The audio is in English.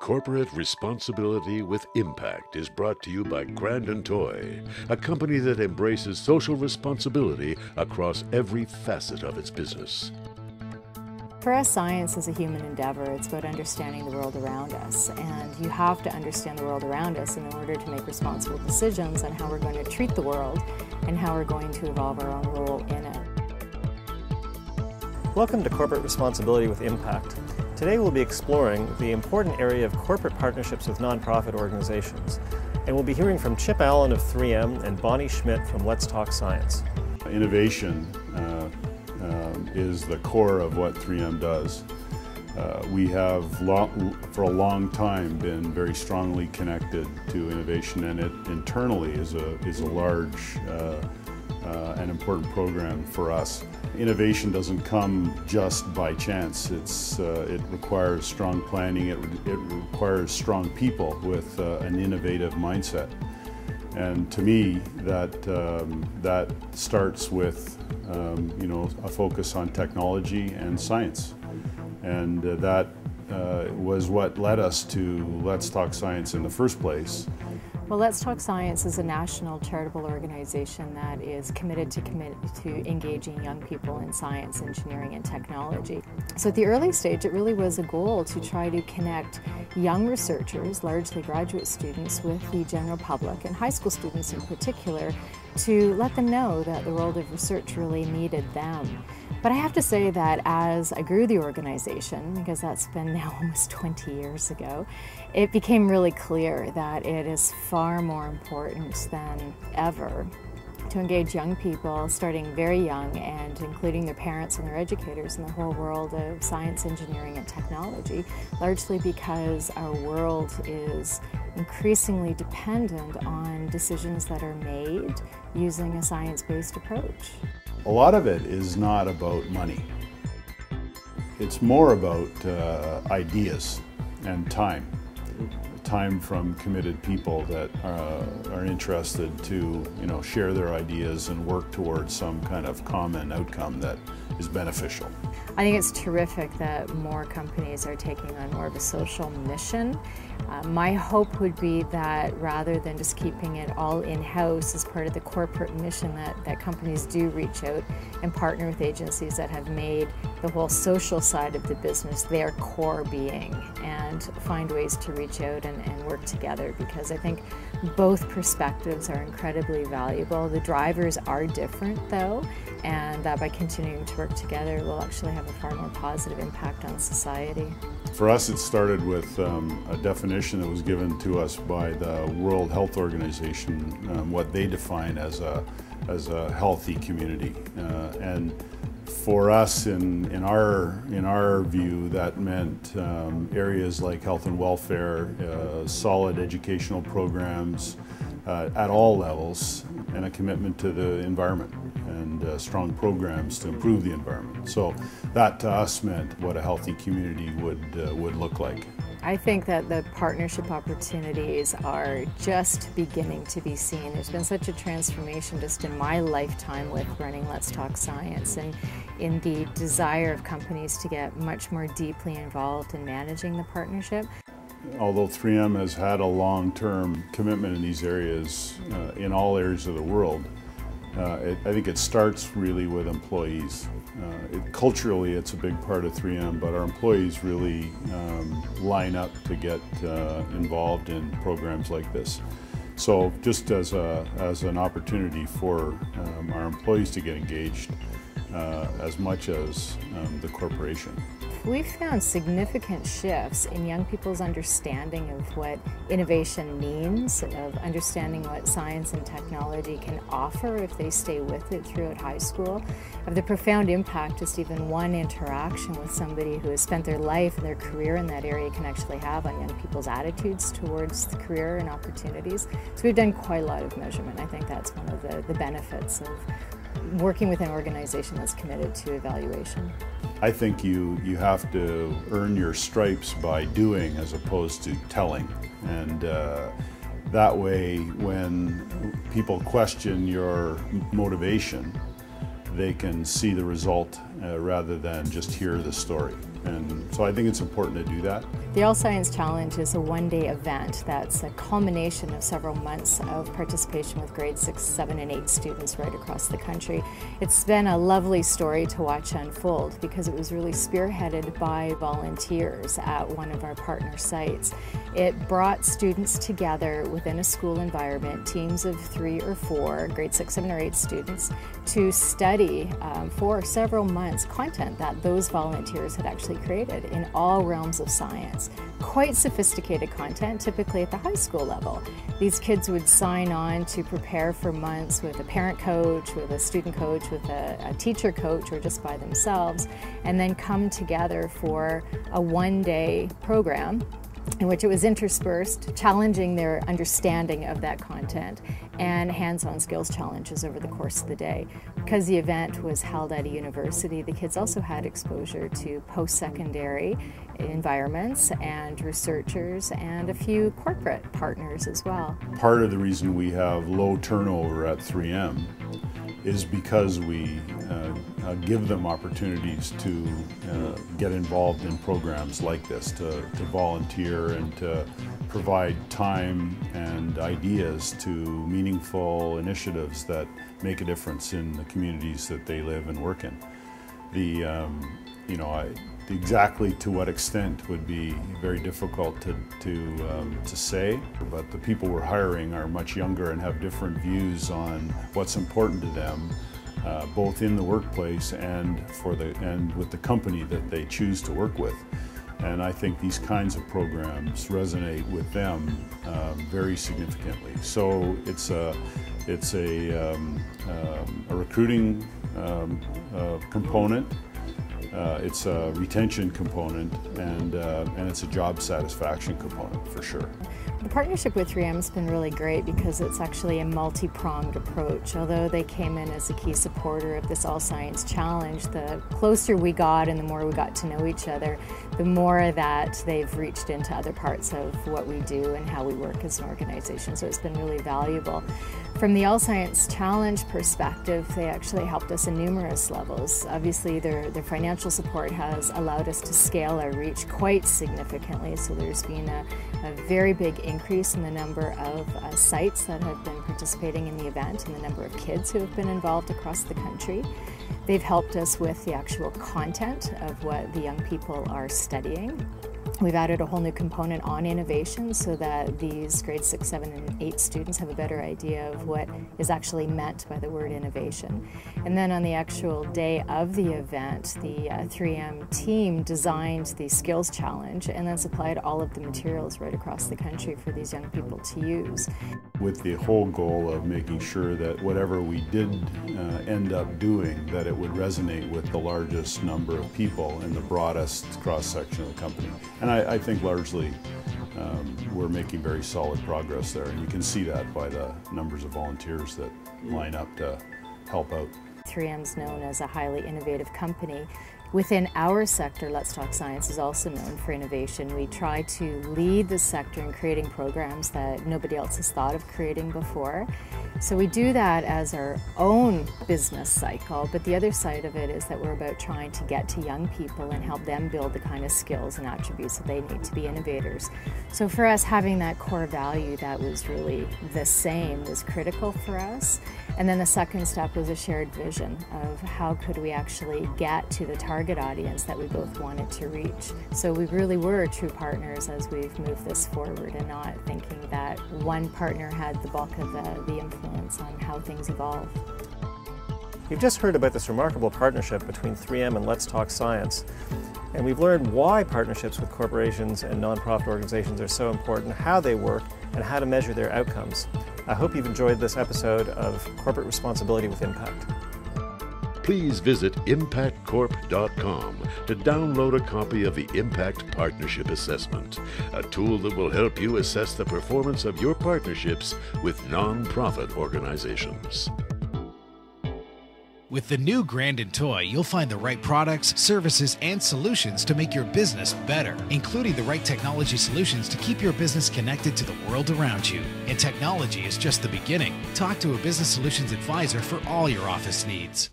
Corporate Responsibility with Impact is brought to you by Grandin Toy, a company that embraces social responsibility across every facet of its business. For us, science is a human endeavor. It's about understanding the world around us, and you have to understand the world around us in order to make responsible decisions on how we're going to treat the world and how we're going to evolve our own role in it. Welcome to Corporate Responsibility with Impact. Today we'll be exploring the important area of corporate partnerships with nonprofit organizations, and we'll be hearing from Chip Allen of 3M and Bonnie Schmidt from Let's Talk Science. Innovation is the core of what 3M does. We have for a long time been very strongly connected to innovation, and it internally is a large and important program for us. Innovation doesn't come just by chance. It requires strong planning. It requires strong people with an innovative mindset. And to me, that starts with a focus on technology and science, and that was what led us to Let's Talk Science in the first place. Well, Let's Talk Science is a national charitable organization that is committed to engaging young people in science, engineering, and technology. So at the early stage, it really was a goal to try to connect young researchers, largely graduate students, with the general public, and high school students in particular, to let them know that the world of research really needed them. But I have to say that as I grew the organization, because that's been now almost 20 years ago, it became really clear that it is far more important than ever to engage young people, starting very young and including their parents and their educators in the whole world of science, engineering, and technology, largely because our world is increasingly dependent on decisions that are made using a science-based approach. A lot of it is not about money. It's more about ideas and time. Time from committed people that are interested to share their ideas and work towards some kind of common outcome that is beneficial. I think it's terrific that more companies are taking on more of a social mission. My hope would be that rather than just keeping it all in-house as part of the corporate mission, that companies do reach out and partner with agencies that have made the whole social side of the business their core being, and find ways to reach out and work together, because I think both perspectives are incredibly valuable. The drivers are different though, and that by continuing to work together we'll actually have a far more positive impact on society. For us, it started with a definition that was given to us by the World Health Organization, what they define as a healthy community. And for us, in our view, that meant areas like health and welfare, solid educational programs at all levels, and a commitment to the environment, and strong programs to improve the environment. So that to us meant what a healthy community would look like. I think that the partnership opportunities are just beginning to be seen. There's been such a transformation just in my lifetime with running Let's Talk Science, and in the desire of companies to get much more deeply involved in managing the partnership. Although 3M has had a long-term commitment in these areas, in all areas of the world, I think it starts really with employees. Culturally, it's a big part of 3M, but our employees really line up to get involved in programs like this. So just as an opportunity for our employees to get engaged as much as the corporation. We've found significant shifts in young people's understanding of what innovation means, of understanding what science and technology can offer if they stay with it throughout high school, of the profound impact just even one interaction with somebody who has spent their life and their career in that area can actually have on young people's attitudes towards the career and opportunities. So we've done quite a lot of measurement. I think that's one of the benefits of working with an organization that's committed to evaluation. I think you have to earn your stripes by doing as opposed to telling, and that way when people question your motivation, they can see the result rather than just hear the story. And so I think it's important to do that. The All Science Challenge is a one-day event that's a culmination of several months of participation with grade 6, 7, and 8 students right across the country. It's been a lovely story to watch unfold because it was really spearheaded by volunteers at one of our partner sites. It brought students together within a school environment, teams of 3 or 4, grade 6, 7, or 8 students, to study for several months content that those volunteers had actually created in all realms of science. Quite sophisticated content, typically at the high school level. These kids would sign on to prepare for months with a parent coach, with a student coach, with a teacher coach, or just by themselves, and then come together for a one-day program in which it was interspersed, challenging their understanding of that content, and hands-on skills challenges over the course of the day. Because the event was held at a university, the kids also had exposure to post-secondary environments and researchers and a few corporate partners as well. Part of the reason we have low turnover at 3M is because we give them opportunities to get involved in programs like this, to volunteer and to provide time and ideas to meaningful initiatives that make a difference in the communities that they live and work in. Exactly to what extent would be very difficult to say, but the people we're hiring are much younger and have different views on what's important to them, both in the workplace and with the company that they choose to work with. And I think these kinds of programs resonate with them very significantly. So it's a recruiting component. It's a retention component, and it's a job satisfaction component for sure. The partnership with 3M has been really great because it's actually a multi-pronged approach. Although they came in as a key supporter of this All Science Challenge, the closer we got and the more we got to know each other, the more that they've reached into other parts of what we do and how we work as an organization. So it's been really valuable. From the All Science Challenge perspective, they actually helped us in numerous levels. Obviously, their financial support has allowed us to scale our reach quite significantly. So there's been a very big increase in the number of sites that have been participating in the event and the number of kids who have been involved across the country. They've helped us with the actual content of what the young people are studying. We've added a whole new component on innovation so that these grade 6, 7, and 8 students have a better idea of what is actually meant by the word innovation. And then on the actual day of the event, the 3M team designed the skills challenge and then supplied all of the materials right across the country for these young people to use. With the whole goal of making sure that whatever we did end up doing, that it would resonate with the largest number of people in the broadest cross-section of the company. And I think largely we're making very solid progress there, and you can see that by the numbers of volunteers that line up to help out. 3M's known as a highly innovative company. Within our sector, Let's Talk Science is also known for innovation. We try to lead the sector in creating programs that nobody else has thought of creating before. So we do that as our own business cycle, but the other side of it is that we're about trying to get to young people and help them build the kind of skills and attributes that they need to be innovators. So for us, having that core value that was really the same was critical for us. And then the second step was a shared vision of how could we actually get to the target audience that we both wanted to reach. So we really were true partners as we've moved this forward, and not thinking that one partner had the bulk of the influence on how things evolve. You've just heard about this remarkable partnership between 3M and Let's Talk Science. And we've learned why partnerships with corporations and nonprofit organizations are so important, how they work, and how to measure their outcomes. I hope you've enjoyed this episode of Corporate Responsibility with Impact. Please visit impactcorp.com to download a copy of the Impact Partnership Assessment, a tool that will help you assess the performance of your partnerships with nonprofit organizations. With the new Grandin Toy, you'll find the right products, services, and solutions to make your business better, including the right technology solutions to keep your business connected to the world around you. And technology is just the beginning. Talk to a business solutions advisor for all your office needs.